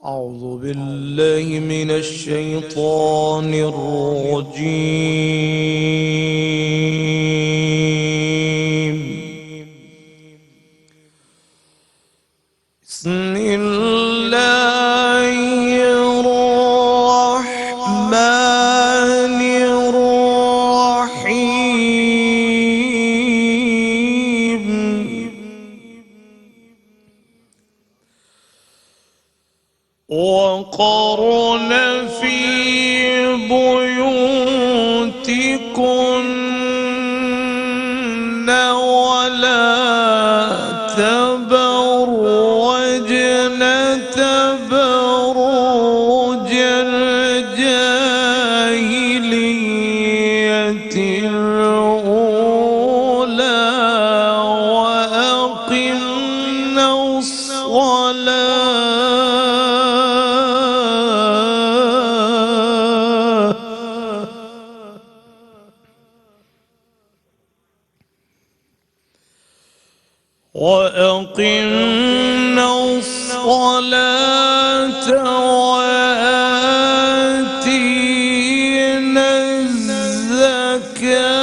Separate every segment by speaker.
Speaker 1: أعوذ بالله من الشيطان الرجيم. بسم الله الرحمن الرحيم. وقرن في بيوتكن ولا تبرجن تبرج الجاهلية الأولى وأقمنا الصلاة وآتينا الزكاة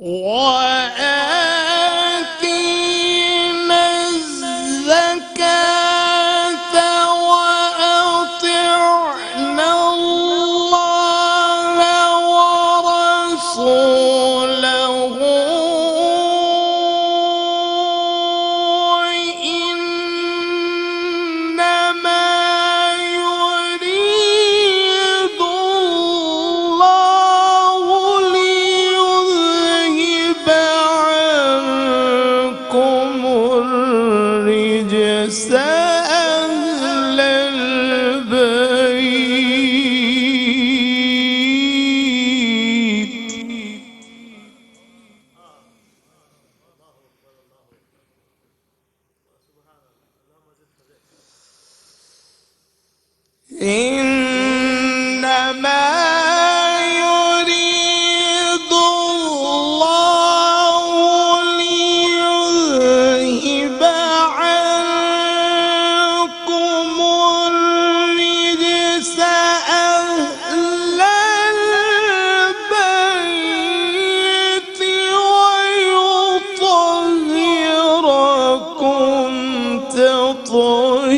Speaker 1: وآتينا الزكاة وأطعنا الله ورسوله إنما يريد الله ليذهب عنكم الرجس أهل البيت إنما يريد الله ليذهب عنكم الرجس أهل البيت ويطهركم تطهيرا.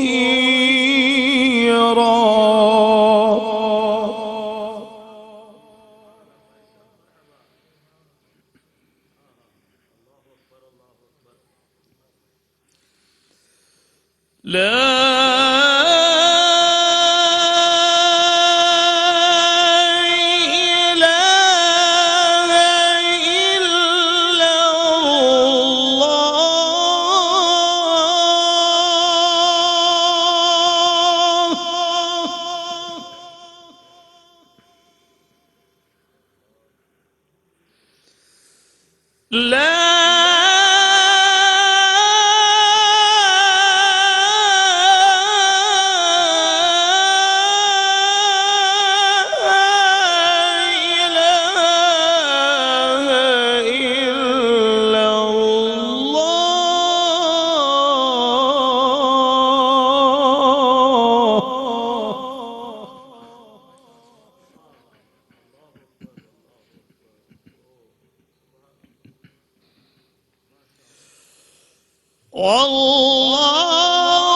Speaker 1: والله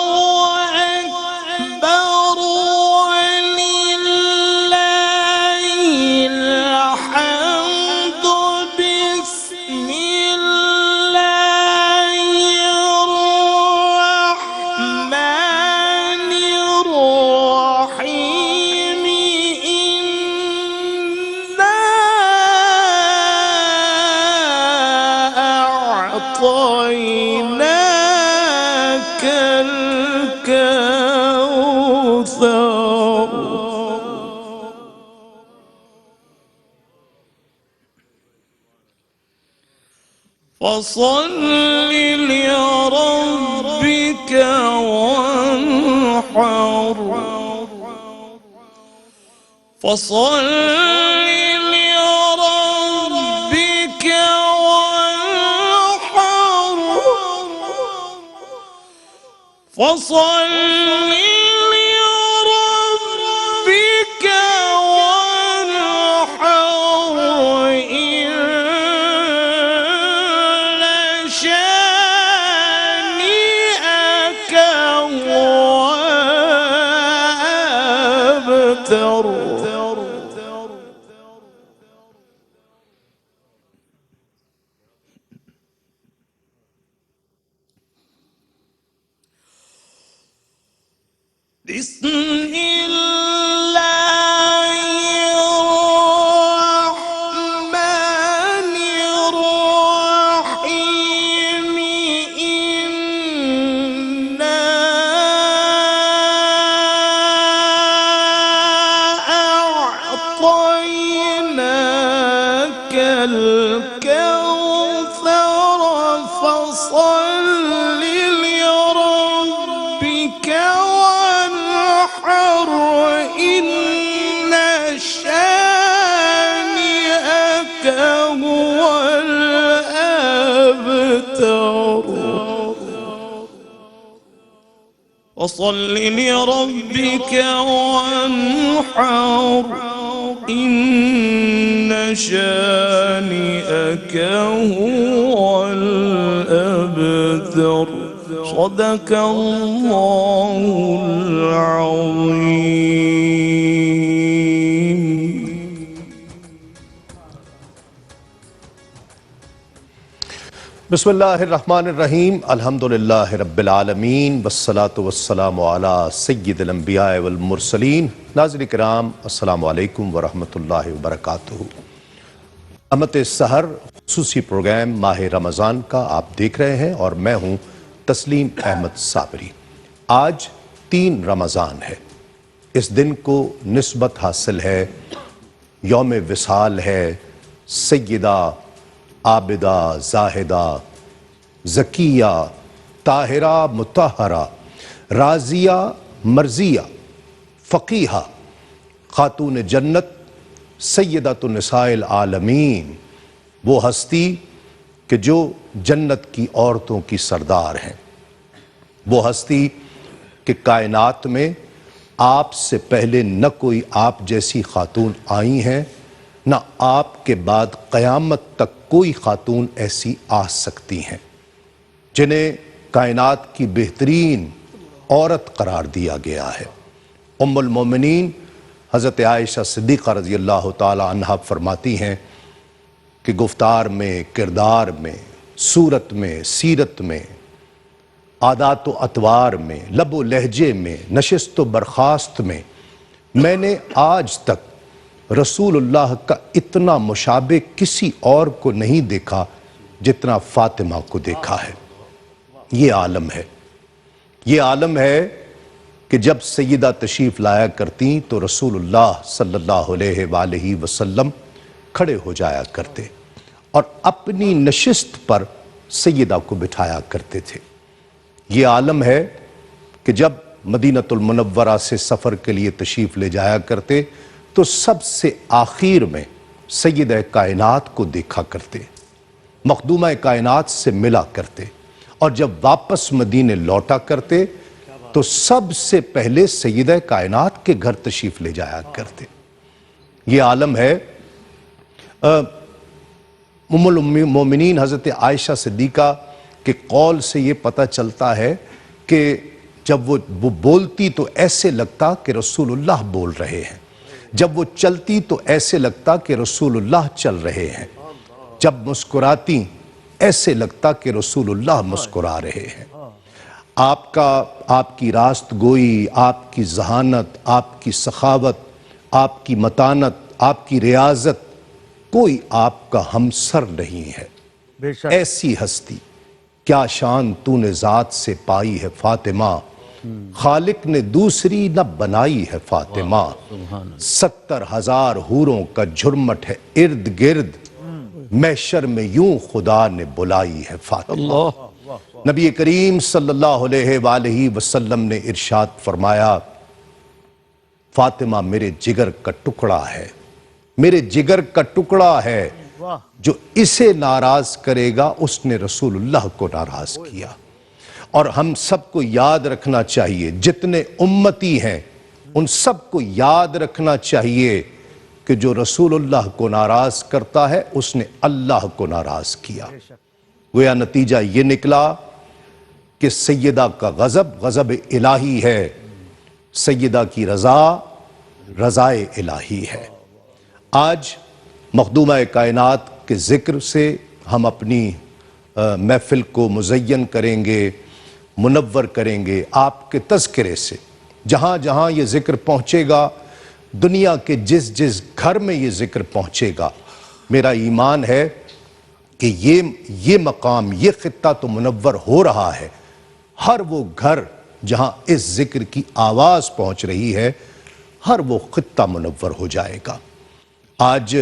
Speaker 1: أكبر ولله الحمد. بسم الله الرحمن الرحيم. إنا أعطيناك الكوثر فصل لربك فصل لربك وانحر فصل لربك وانحر إن شانئك هو الأبتر. بسم الله الرحمن الرحيم إنا أعطيناك الكوثر فصل لربك إن شانئك هو الأبتر. وصل لربك وانحر إن شانئك هو الأبتر. صدق الله العظيم.
Speaker 2: بسم اللہ الرحمن الرحیم. الحمدللہ رب العالمین والصلاة والسلام علی سید الانبیاء والمرسلین. ناظرین کرام السلام علیکم ورحمۃ اللہ وبرکاتہ. امت سحر خصوصی پروگرام ماہ رمضان کا آپ دیکھ رہے ہیں اور میں ہوں تسلیم احمد صابری. آج 3 رمضان ہے. اس دن کو نسبت حاصل ہے یوم وصال ہے سیدہ عابدہ زاہدہ زکیہ طاہرہ مطہرہ راضیہ مرضیہ فقیہہ خاتون جنت سیدۃ النساء العالمین، وہ ہستی کہ جو جنت کی عورتوں کی سردار ہیں، وہ ہستی کہ کائنات میں آپ سے پہلے نہ کوئی آپ جیسی خاتون آئی ہیں، نہ آپ کے بعد قیامت تک کوئی خاتون ایسی آ سکتی ہیں، جنہیں کائنات کی بہترین عورت قرار دیا گیا ہے. ام المومنین حضرت عائشہ صدیقہ رضی اللہ تعالی عنہا فرماتی ہیں کہ گفتار میں، کردار میں، صورت میں، سیرت میں، عادات و اطوار میں، لب و لہجے میں، نشست و برخاست میں میں نے آج تک رسول اللہ کا اتنا مشابہ کسی اور کو نہیں دیکھا جتنا فاطمہ کو دیکھا ہے. یہ عالم ہے. یہ عالم ہے کہ جب سیدہ تشریف لایا کرتی تو رسول اللہ صلی اللہ علیہ وآلہ وسلم کھڑے ہو جایا کرتے اور اپنی نشست پر سیدہ کو بٹھایا کرتے تھے. یہ عالم ہے کہ جب مدینہ المنورہ سے سفر کے لیے تشریف لے جایا کرتے تو سب سے آخر میں سیدہ کائنات کو دیکھا کرتے، مخدومہ کائنات سے ملا کرتے، اور جب واپس مدینے لوٹا کرتے تو سب سے پہلے سیدہ کائنات کے گھر تشریف لے جایا کرتے. یہ عالم ہے. ام المومنین حضرت عائشہ صدیقہ کے قول سے یہ پتہ چلتا ہے کہ جب وہ بولتی تو ایسے لگتا کہ رسول اللہ بول رہے ہیں، جب وہ چلتی تو ایسے لگتا کہ رسول اللہ چل رہے ہیں، جب مسکراتی ایسے لگتا کہ رسول اللہ مسکرا رہے ہیں. آپ کی راست گوئی، آپ کی ذہانت، آپ کی سخاوت، آپ کی متانت، آپ کی ریاضت، کوئی آپ کا ہمسر نہیں ہے. ایسی ہستی کیا شان تو نے ذات سے پائی ہے فاطمہ، خالق نے دوسری نہ بنائی ہے فاطمہ. 70,000 حوروں کا جھرمٹ ہے ارد گرد، محشر میں یوں خدا نے بلائی ہے فاطمہ. نبی کریم صلی اللہ علیہ وآلہ وسلم نے ارشاد فرمایا فاطمہ میرے جگر کا ٹکڑا ہے، میرے جگر کا ٹکڑا ہے، جو اسے ناراض کرے گا اس نے رسول اللہ کو ناراض کیا۔ اور ہم سب کو یاد رکھنا چاہیے، جتنے امتی ہیں ان سب کو یاد رکھنا چاہیے کہ جو رسول اللہ کو ناراض کرتا ہے اس نے اللہ کو ناراض کیا۔ گویا نتیجہ یہ نکلا کہ سیدہ کا غضب غضب الہی ہے، سیدہ کی رضا رضائے الہی ہے۔ آج مخدومہ کائنات کے ذکر سے ہم اپنی محفل کو مزین کریں گے، منور کریں گے آپ کے تذکرے سے۔ جہاں جہاں یہ ذکر پہنچے گا، دنیا کے جس جس گھر میں یہ ذکر پہنچے گا، میرا ایمان ہے کہ یہ مقام، یہ خطہ تو منور ہو رہا ہے۔ ہر وہ گھر جہاں اس ذکر کی آواز پہنچ رہی ہے، ہر وہ خطہ منور ہو جائے گا۔ آج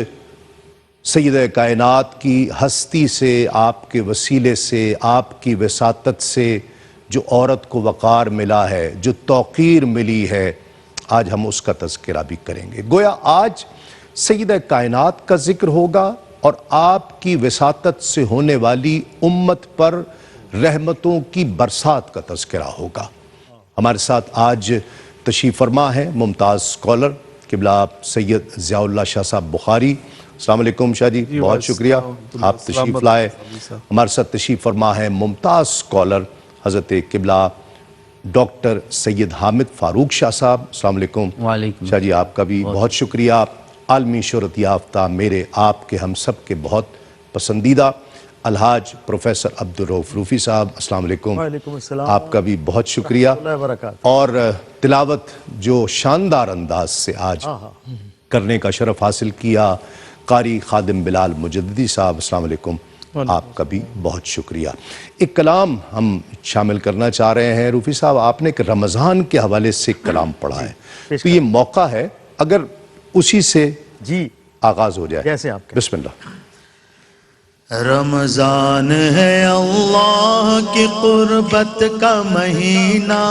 Speaker 2: سیدہ کائنات کی ہستی سے، آپ کے وسیلے سے، آپ کی وساطت سے جو عورت کو وقار ملا ہے، جو توقیر ملی ہے، آج ہم اس کا تذکرہ بھی کریں گے۔ گویا آج سیدہ کائنات کا ذکر ہوگا اور آپ کی وساطت سے ہونے والی امت پر رحمتوں کی برسات کا تذکرہ ہوگا۔ ہمارے ساتھ آج تشریف فرما ہے ممتاز اسکالر قبلہ سید ضیاء اللہ شاہ صاحب بخاری۔ السلام علیکم شاہ جی، بہت شکریہ آپ تشریف لائے۔ ہمارے ساتھ تشریف فرما ہے ممتاز اسکالر حضرت قبلہ ڈاکٹر سید حامد فاروق شاہ صاحب۔ السلام علیکم شاہ جی، آپ کا بھی بہت شکریہ۔ عالمی شہرت یافتہ، میرے آپ کے ہم سب کے بہت پسندیدہ الحاج پروفیسر عبدالرؤف روفی صاحب، السلام علیکم، آپ کا بھی بہت شکریہ۔ اور تلاوت جو شاندار انداز سے آج کرنے کا شرف حاصل کیا قاری خادم بلال مجددی صاحب، السلام علیکم، آپ کا بھی بہت شکریہ۔ ایک کلام ہم شامل کرنا چاہ رہے ہیں روفی صاحب، آپ نے ایک رمضان کے حوالے سے ایک کلام پڑھا ہے، تو یہ موقع ہے اگر اسی سے آغاز ہو جائے۔
Speaker 3: جیسے آپ
Speaker 2: بسم اللہ۔
Speaker 3: رمضان ہے اللہ کی قربت کا مہینہ،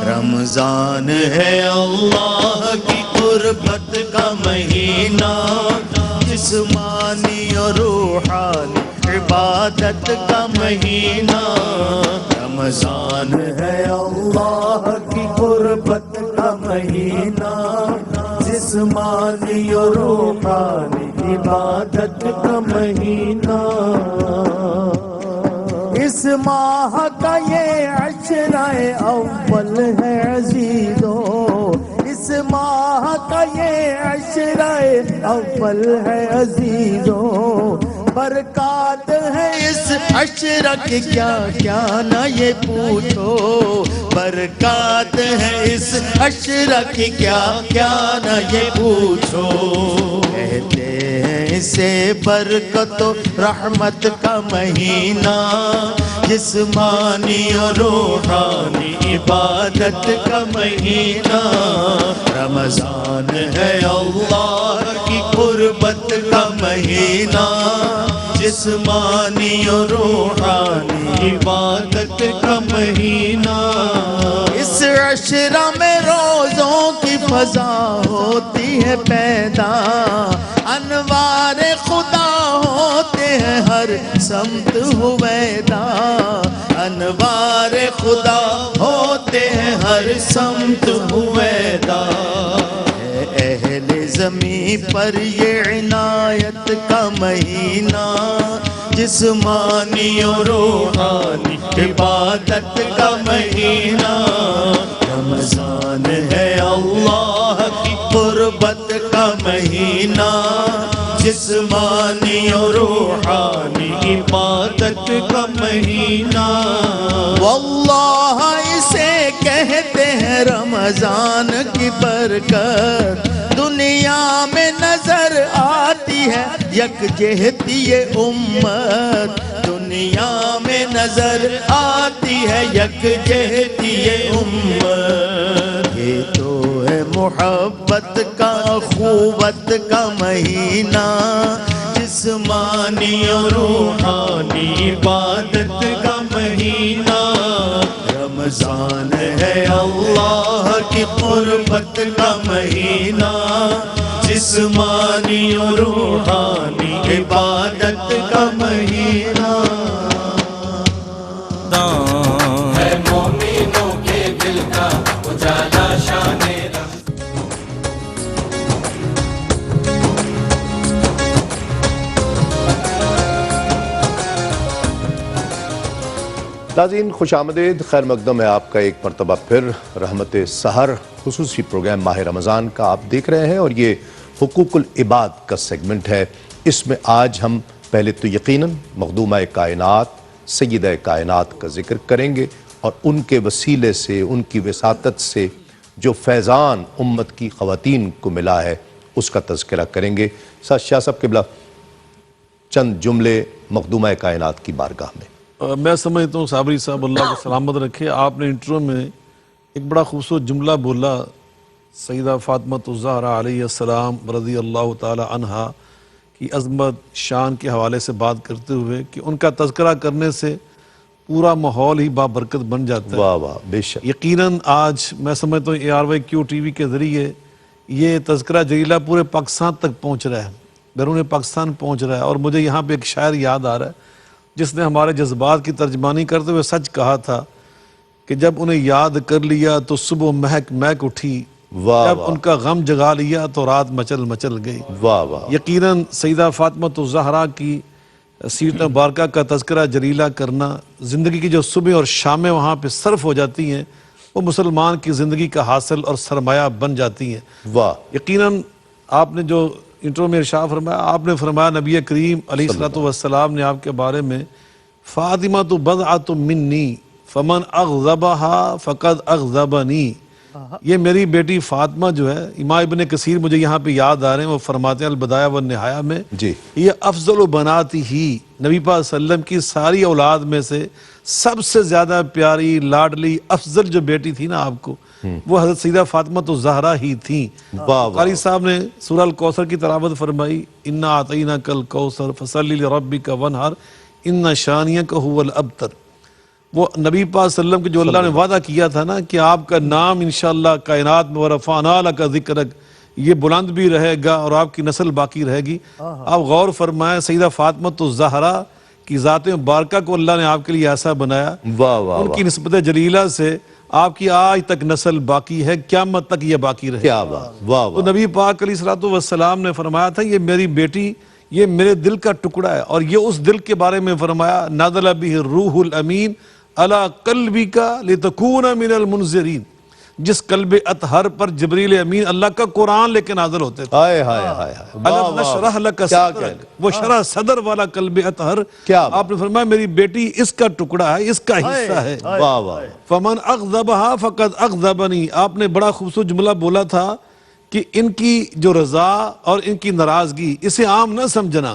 Speaker 3: رمضان ہے اللہ کی قربت کا مہینہ، جسمانی اور روحانی عبادت کا مہینہ، رمضان ہے اللہ کی قربت کا مہینہ، جسمانی اور روحانی عبادت کا مہینہ، اس ماہ کا یہ عشرہ اول ہے عزیزو، اس ماہ کا یہ عشرہ اول ہے عزیزو، برکات ہے اس عشرہ کی کیا کیا نہ یہ پوچھو، برکات ہے اس عشرہ کی کیا کیا نہ یہ پوچھو، کہتے ہیں اسے برکت و رحمت کا مہینہ، جسمانی اور روحانی عبادت کا مہینہ، رمضان ہے اللہ کی قربت کا مہینہ، جسمانی اور روحانی عبادت کا مہینہ، اس عشرہ میں روزوں کی فضا ہوتی ہے پیدا، انوار خدا ہوتے ہیں ہر سمت ہویدا، انوار خدا ہوتے ہیں ہر سمت ہویدا، اہل زمین پر یہ عنایت کا مہینہ، جسمانی اور روحانی عبادت کا مہینہ، رمضان ہے اللہ کی قربت کا مہینہ، جسمانی اور روحانی عبادت کا مہینہ، واللہ اسے کہتے ہیں رمضان کی برکت، دنیا میں نظر آتی ہے یکجہتی یہ امت، دنیا میں نظر آتی ہے یکجہتی یہ امت، یہ تو ہے محبت کا اخوت کا مہینہ، جسمانی اور روحانی عبادت کا مہینہ، رمضان ہے اللہ کی کی قربت کا مہینہ، جسمانی اور روحانی عبادت کا مہینہ،
Speaker 4: ہے مومنوں کے دل کا اجالا شان
Speaker 2: ناظرین خوش آمدید، خیر مقدم ہے آپ کا ایک مرتبہ پھر رحمت سحر خصوصی پروگرام ماہ رمضان کا آپ دیکھ رہے ہیں، اور یہ حقوق العباد کا سیگمنٹ ہے۔ اس میں آج ہم پہلے تو یقیناً مخدومہ کائنات سیدہ کائنات کا ذکر کریں گے، اور ان کے وسیلے سے، ان کی وساطت سے جو فیضان امت کی خواتین کو ملا ہے اس کا تذکرہ کریں گے۔ ساتھ شاہ صاحب قبلہ چند جملے مخدومہ کائنات کی بارگاہ میں۔
Speaker 5: میں سمجھتا ہوں صابری صاحب اللہ کو سلامت رکھے، آپ نے انٹرو میں ایک بڑا خوبصورت جملہ بولا، سیدہ فاطمہ الزہرا علیہ السلام رضی اللہ تعالی عنہا کی عظمت شان کے حوالے سے بات کرتے ہوئے کہ ان کا تذکرہ کرنے سے پورا ماحول ہی بابرکت بن جاتا ہے۔
Speaker 2: واہ واہ، بے شک۔
Speaker 5: یقیناً آج میں سمجھتا ہوں ARYQ ٹی وی کے ذریعے یہ تذکرہ جلیلہ پورے پاکستان تک پہنچ رہا ہے، بیرون پاکستان پہنچ رہا ہے، اور مجھے یہاں پہ ایک شاعر یاد آ رہا ہے جس نے ہمارے جذبات کی ترجمانی کرتے ہوئے سچ کہا تھا کہ جب انہیں یاد کر لیا تو صبح مہک مہک اٹھی، جب ان کا غم جگا لیا تو رات مچل مچل گئی۔
Speaker 2: واہ واہ،
Speaker 5: یقیناً سیدہ فاطمہ الزہرا کی سیرت مبارکہ کا تذکرہ جلیلہ کرنا، زندگی کی جو صبح اور شامیں وہاں پہ صرف ہو جاتی ہیں وہ مسلمان کی زندگی کا حاصل اور سرمایہ بن جاتی ہیں۔
Speaker 2: واہ،
Speaker 5: یقیناً آپ نے جو انٹرو میں ارشاد فرمایا، آپ نے فرمایا نبی کریم علیہ السلام نے آپ کے بارے میں فاطمہ تو بضعۃ منی فمن اغضبها فقد اغضبنی، یہ میری بیٹی فاطمہ جو ہے، امام ابن کثیر مجھے یہاں پہ یاد آ رہے ہیں، وہ فرماتے ہیں البدایہ والنہایہ میں،
Speaker 2: جی،
Speaker 5: یہ افضل بناتی ہی، نبی پاک صلی اللہ علیہ وسلم کی ساری اولاد میں سے سب سے زیادہ پیاری لاڈلی افضل جو بیٹی تھی نا آپ کو، وہ حضرت سیدہ فاطمہ الزہرا ہی تھیں۔ قاری صاحب نے سورہ الکوثر کی تلاوت فرمائی، انا اعطیناک الکوثر فصلی لربک وانحر ان شانیک هو الابتر۔ وہ نبی پاک صلی اللہ علیہ وسلم کے جو اللہ نے وعدہ کیا تھا نا کہ آپ کا نام انشاءاللہ کائنات میں ورفعنا لک ذکرک، یہ بلند بھی رہے گا اور آپ کی نسل باقی رہے گی۔ آپ غور فرمائیں سیدہ فاطمہ الزہرا کی ذات مبارکہ کو اللہ نے آپ کے لیے ایسا بنایا،
Speaker 2: واہ واہ،
Speaker 5: ان کی نسبت جلیلہ سے آپ کی آج تک نسل باقی ہے، قیامت تک یہ باقی رہے۔
Speaker 2: کیا بات، واہ
Speaker 5: تو
Speaker 2: واہ،
Speaker 5: نبی پاک علیہ الصلوۃ والسلام نے فرمایا تھا یہ میری بیٹی، یہ میرے دل کا ٹکڑا ہے، اور یہ اس دل کے بارے میں فرمایا نازل بہ الروح الامین علی قلبک لتکون من المنذرین، جس قلب اطہر پر جبریل امین اللہ کا قرآن لے کے نازل ہوتے تھے۔
Speaker 2: ہائے ہائے ہائے،
Speaker 5: الم نشرح لک صدرک، وہ شرح صدر والا قلب اطہر، آپ نے فرمایا میری بیٹی اس کا ٹکڑا ہے، اس کا حصہ ہے۔
Speaker 2: واہ واہ،
Speaker 5: فمن اغضبها فقد اغضبنی، آپ نے بڑا خوبصورت جملہ بولا تھا کہ ان کی جو رضا اور ان کی ناراضگی اسے عام نہ سمجھنا۔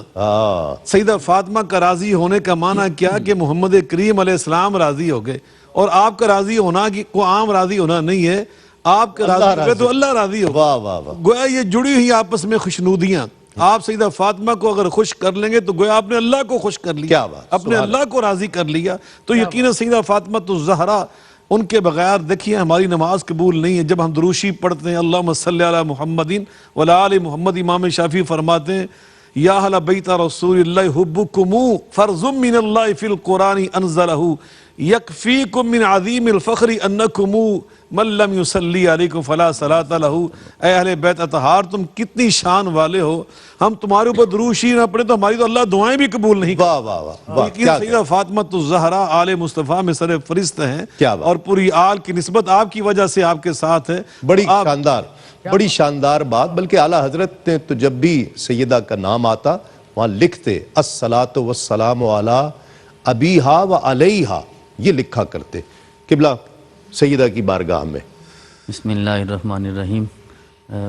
Speaker 5: سیدہ فاطمہ کا راضی ہونے کا معنی کیا کہ محمد کریم علیہ السلام راضی ہو گئے، اور آپ کا راضی ہونا کہ کوئی عام راضی ہونا نہیں ہے، آپ کا راضی ہوئے تو اللہ راضی ہو۔
Speaker 2: واہ واہ واہ،
Speaker 5: گویا یہ جڑی ہوئی آپس میں خوشنودیاں، آپ سیدہ فاطمہ کو اگر خوش کر لیں گے تو گویا آپ نے اللہ کو خوش کر لیا،
Speaker 2: کیا بات،
Speaker 5: اپنے اللہ کو راضی کر لیا۔ تو یقیناً سیدہ فاطمہ الزہرا، ان کے بغیر دیکھیے ہماری نماز قبول نہیں ہے۔ جب ہم دروشی پڑھتے ہیں اللہم صلی علی محمد وعلی آل محمد، امام شافعی فرماتے ہیں یا اہل بیت رسول اللہ حبکم فرض من اللہ فی القرآن انزلہ یکفیکم من عظیم الفخر انکم من لم یصلی علیکم فلا صلاۃ لہ۔ اے اہل بیت اطہار، تم کتنی شان والے ہو، ہم تمہارے اوپر درود شریف نہ پڑھیں تو ہماری تو اللہ دعائیں بھی قبول نہیں کرتا۔
Speaker 2: واہ واہ واہ،
Speaker 5: لیکن سیدہ فاطمہ الزہرا آل مصطفیٰ میں سر فرست ہیں،
Speaker 2: کیا بات،
Speaker 5: اور پوری آل کی نسبت آپ کی وجہ سے آپ کے ساتھ ہے۔
Speaker 2: بڑی شاندار، بڑی شاندار بات۔ بلکہ اعلیٰ حضرت نے تو جب بھی سیدہ کا نام آتا وہاں لکھتے الصلاۃ والسلام علی ابیہا و علیہا، یہ لکھا کرتے۔ قبلہ سیدہ کی بارگاہ میں
Speaker 6: بسم اللہ الرحمن الرحیم،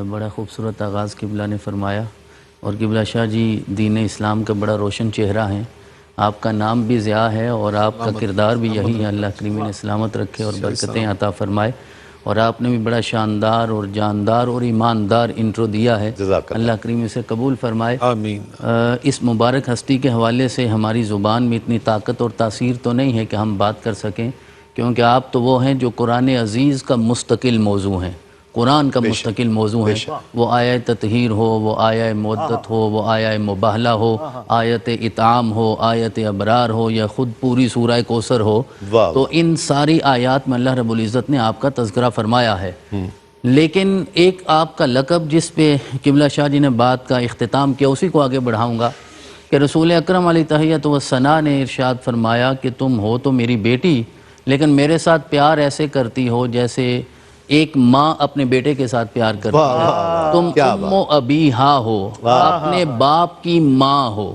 Speaker 6: بڑا خوبصورت آغاز قبلہ نے فرمایا، اور قبلہ شاہ جی دین اسلام کا بڑا روشن چہرہ ہیں، آپ کا نام بھی ضیاء ہے اور آپ کا کردار بھی یہی ہے، اللہ کریم نے سلامت رکھے اور برکتیں عطا فرمائے، اور آپ نے بھی بڑا شاندار اور جاندار اور ایماندار انٹرو دیا ہے، اللہ کریم اسے قبول فرمائے
Speaker 5: آمین۔
Speaker 6: اس مبارک ہستی کے حوالے سے ہماری زبان میں اتنی طاقت اور تاثیر تو نہیں ہے کہ ہم بات کر سکیں، کیونکہ آپ تو وہ ہیں جو قرآن عزیز کا مستقل موضوع ہیں، قرآن کا مستقل موضوع ہے، وہ آیہ تطہیر ہو، وہ آیہ مودت ہو، وہ آیہ مباہلہ ہو، آیت اطعام ہو، آیت ابرار ہو، یا خود پوری سورہ کوثر ہو، تو ان ساری آیات میں اللہ رب العزت نے آپ کا تذکرہ فرمایا ہے۔ لیکن ایک آپ کا لقب جس پہ قبلہ شاہ جی نے بات کا اختتام کیا، اسی کو آگے بڑھاؤں گا کہ رسول اکرم علیہ تحیۃ والثناء نے ارشاد فرمایا کہ تم ہو تو میری بیٹی، لیکن میرے ساتھ پیار ایسے کرتی ہو جیسے ایک ماں اپنے بیٹے کے ساتھ پیار کرتی ہے، تم ام و ابیہا ہو، اپنے باپ کی ماں ہو۔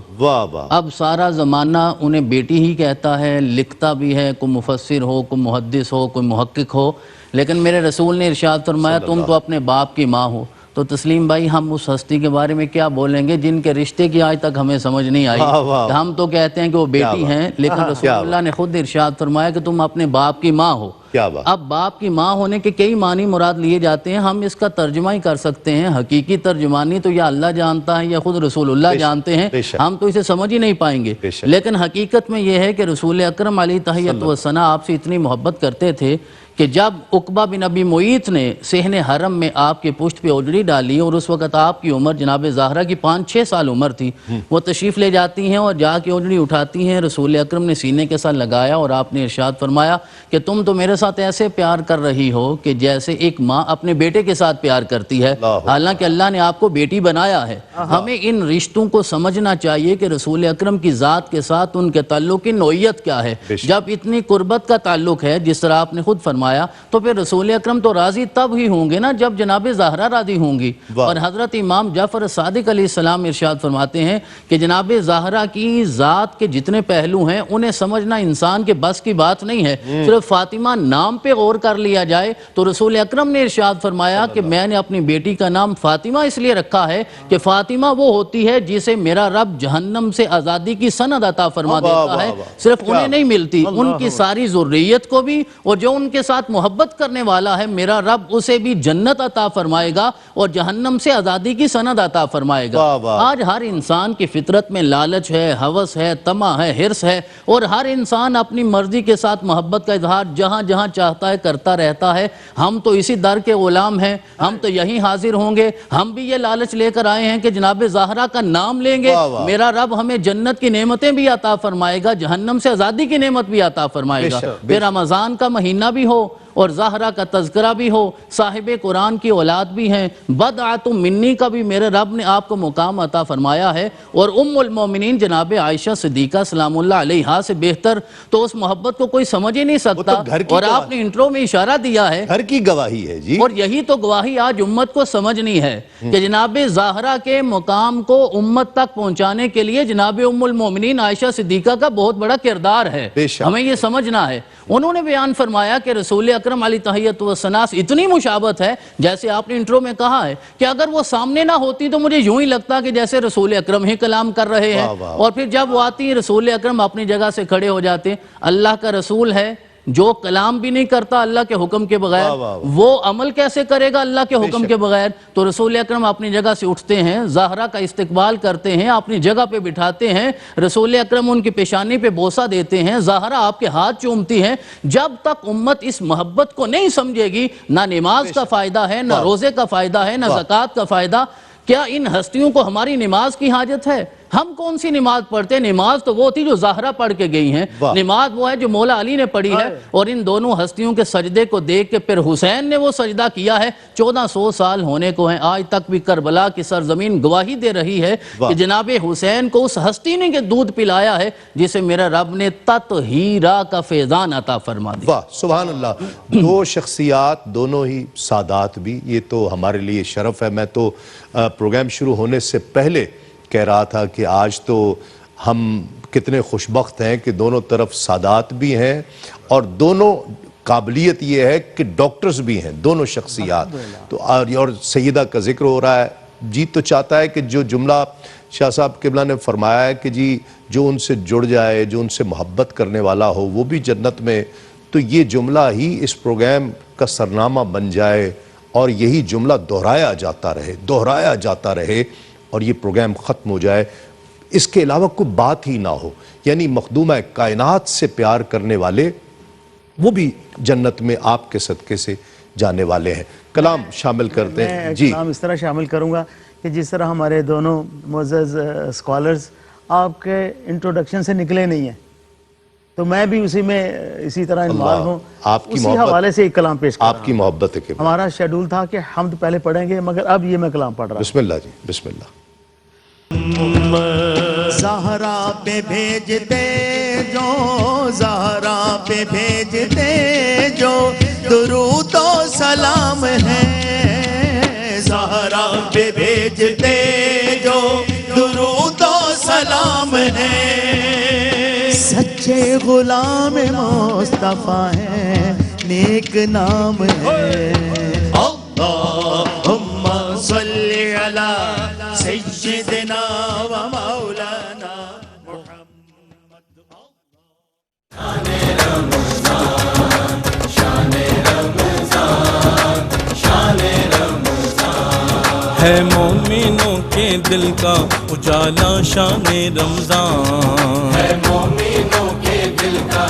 Speaker 6: اب سارا زمانہ انہیں بیٹی ہی کہتا ہے، لکھتا بھی ہے، کوئی مفسر ہو، کوئی محدث ہو، کوئی محقق ہو، لیکن میرے رسول نے ارشاد فرمایا تم تو اپنے باپ کی ماں ہو۔ تو تسلیم بھائی، ہم اس ہستی کے بارے میں کیا بولیں گے جن کے رشتے کی آج تک ہمیں سمجھ نہیں آئی؟ ہم تو کہتے ہیں کہ وہ بیٹی ہیں، لیکن رسول اللہ نے خود ارشاد فرمایا کہ تم اپنے باپ کی ماں ہو۔ اب باپ کی ماں ہونے کے کئی معنی مراد لیے جاتے ہیں، ہم اس کا ترجمہ ہی کر سکتے ہیں، حقیقی ترجمانی تو یا اللہ جانتا ہے یا خود رسول اللہ جانتے ہیں، ہم تو اسے سمجھ ہی نہیں پائیں گے۔ لیکن حقیقت میں یہ ہے کہ رسول اکرم علیہ تحیۃ والثناء آپ سے اتنی محبت کرتے تھے کہ جب عقبہ بن ابی معیط نے صحن حرم میں آپ کے پشت پہ اوجڑی ڈالی اور اس وقت آپ کی عمر جناب زہرا کی 5-6 سال عمر تھی، وہ تشریف لے جاتی ہیں اور جا کے اوجڑی اٹھاتی ہیں، رسول اکرم نے سینے کے ساتھ لگایا اور آپ نے ارشاد فرمایا کہ تم تو میرے ساتھ ایسے پیار کر رہی ہو کہ جیسے ایک ماں اپنے بیٹے کے ساتھ پیار کرتی ہے، حالانکہ اللہ نے آپ کو بیٹی بنایا ہے۔ ہمیں ان رشتوں کو سمجھنا چاہیے کہ رسول اکرم کی ذات کے ساتھ ان کے تعلق کی نوعیت کیا ہے۔ جب اتنی قربت کا تعلق ہے جس طرح آپ نے خود فرمایا، تو پھر رسول اکرم تو راضی تب ہی ہوں گے نا جب جناب زہرا راضی ہوں گی۔ اور حضرت امام جعفر صادق علیہ السلام ارشاد فرماتے ہیں کہ جناب زہرا کی ذات کے جتنے پہلو ہیں انہیں سمجھنا انسان کے بس کی بات نہیں ہے، صرف فاطمہ نام پہ غور کر لیا جائے تو رسول اکرم نے ارشاد فرمایا کہ میں نے اپنی بیٹی کا نام فاطمہ اس لیے رکھا ہے کہ فاطمہ وہ ہوتی ہے جسے میرا رب جہنم سے آزادی کی سند عطا فرما دیتا ہے، صرف انہیں نہیں ملتی، ان کی ساری ذریت کو بھی، اور جو ان کے ساتھ محبت کرنے والا ہے میرا رب اسے بھی جنت عطا فرمائے گا اور جہنم سے آزادی کی سند عطا فرمائے گا۔ آج ہر انسان کی فطرت میں لالچ ہے، ہوس ہے، طمع ہے، حرص ہے، اور ہر انسان اپنی مرضی کے ساتھ محبت کا اظہار جہاں جہاں چاہتا ہے کرتا رہتا ہے۔ ہم تو اسی در کے غلام ہیں، ہم تو یہیں حاضر ہوں گے، ہم بھی یہ لالچ لے کر آئے ہیں کہ جناب زہرا کا نام لیں گے، میرا رب ہمیں جنت کی نعمتیں بھی عطا فرمائے گا، جہنم سے آزادی کی نعمت بھی عطا فرمائے گا۔ پھر رمضان کا مہینہ بھی ہو اور زہرا کا تذکرہ بھی ہو، صاحب قرآن کی اولاد بھی ہیں، بدعت منی کا بھی میرے رب نے آپ کو مقام عطا فرمایا ہے، اور ام المومنین جناب عائشہ صدیقہ سلام اللہ علیہا سے بہتر تو اس محبت کو کوئی سمجھ ہی نہیں سکتا۔ اور آپ نے انٹرو میں اشارہ دیا ہے،
Speaker 2: گھر کی گواہی ہے جی،
Speaker 6: اور یہی تو گواہی آج امت کو سمجھنی ہے کہ جناب زہرا کے مقام کو امت تک پہنچانے کے لیے جناب ام المومنین عائشہ صدیقہ کا بہت بڑا کردار ہے، ہمیں یہ سمجھنا ہے۔ انہوں نے بیان فرمایا کہ رسول اکرم علیہ تحیۃ والثناء اتنی مشابہت ہے، جیسے آپ نے انٹرو میں کہا ہے کہ اگر وہ سامنے نہ ہوتی تو مجھے یوں ہی لگتا کہ جیسے رسول اکرم ہی کلام کر رہے ہیں، اور پھر جب وہ آتی ہیں رسول اکرم اپنی جگہ سے کھڑے ہو جاتے ہیں۔ اللہ کا رسول ہے جو کلام بھی نہیں کرتا اللہ کے حکم کے بغیر، وہ عمل کیسے کرے گا اللہ کے حکم کے بغیر؟ تو رسول اکرم اپنی جگہ سے اٹھتے ہیں، زہرا کا استقبال کرتے ہیں، اپنی جگہ پہ بٹھاتے ہیں، رسول اکرم ان کی پیشانی پہ بوسہ دیتے ہیں، زہرا آپ کے ہاتھ چومتی ہیں۔ جب تک امت اس محبت کو نہیں سمجھے گی، نہ نماز کا فائدہ ہے، نہ روزے کا فائدہ ہے، نہ زکوٰۃ کا فائدہ۔ کیا ان ہستیوں کو ہماری نماز کی حاجت ہے؟ ہم کون سی نماز پڑھتے ہیں؟ نماز تو وہ تھی جو زہرا پڑھ کے گئی ہیں، نماز وہ ہے جو مولا علی نے پڑھی ہے، اور ان دونوں ہستیوں کے سجدے کو دیکھ کے پھر حسین نے وہ سجدہ کیا ہے۔ 1400 سال ہونے کو ہیں، آج تک بھی کربلا کی سرزمین گواہی دے رہی ہے کہ جناب حسین کو اس ہستی نے کے دودھ پلایا ہے جسے میرا رب نے تطہیرہ کا فیضان عطا فرما دیا۔
Speaker 2: واہ سبحان اللہ، دو شخصیات، دونوں ہی سادات بھی، یہ تو ہمارے لیے شرف ہے۔ میں تو پروگرام شروع ہونے سے پہلے کہہ رہا تھا کہ آج تو ہم کتنے خوشبخت ہیں کہ دونوں طرف سادات بھی ہیں، اور دونوں قابلیت یہ ہے کہ ڈاکٹرز بھی ہیں، دونوں شخصیات۔ تو اور سیدہ کا ذکر ہو رہا ہے، جی تو چاہتا ہے کہ جو جملہ شاہ صاحب قبلہ نے فرمایا ہے کہ جی جو ان سے جڑ جائے، جو ان سے محبت کرنے والا ہو وہ بھی جنت میں، تو یہ جملہ ہی اس پروگرام کا سرنامہ بن جائے اور یہی جملہ دہرایا جاتا رہے اور یہ پروگرام ختم ہو جائے، اس کے علاوہ کوئی بات ہی نہ ہو۔ یعنی مخدومہ کائنات سے پیار کرنے والے وہ بھی جنت میں آپ کے صدقے سے جانے والے ہیں. کلام شامل کرتے ہیں.
Speaker 7: میں
Speaker 2: جی
Speaker 7: کلام اس طرح شامل کروں گا کہ جس طرح ہمارے دونوں معزز اسکالرز آپ کے انٹروڈکشن سے نکلے نہیں ہیں، تو میں بھی اسی طرح انوالو ہوں.
Speaker 2: آپ کی
Speaker 7: اسی
Speaker 2: محبت،
Speaker 7: حوالے سے ایک کلام پیش کر رہا
Speaker 2: آپ کی محبت ہے کہ
Speaker 7: ہمارا شیڈول تھا کہ حمد پہلے پڑھیں گے، مگر اب یہ میں کلام پڑھ رہا ہوں.
Speaker 2: بسم اللہ جی، بسم اللہ.
Speaker 3: زہرا پہ بھیجتے جو، زہرا پہ بھیجتے جو درود و سلام ہے، زہرا پہ بھیجتے جو درود و سلام ہے، سچے غلام مصطفیٰ ہیں، نیک نام ہے. اللہم صلی علی سیدنا و مولانا
Speaker 1: ہے مومنوں کے دل کا اجالا شان رمضان،
Speaker 4: ہے مومنوں کے دل کا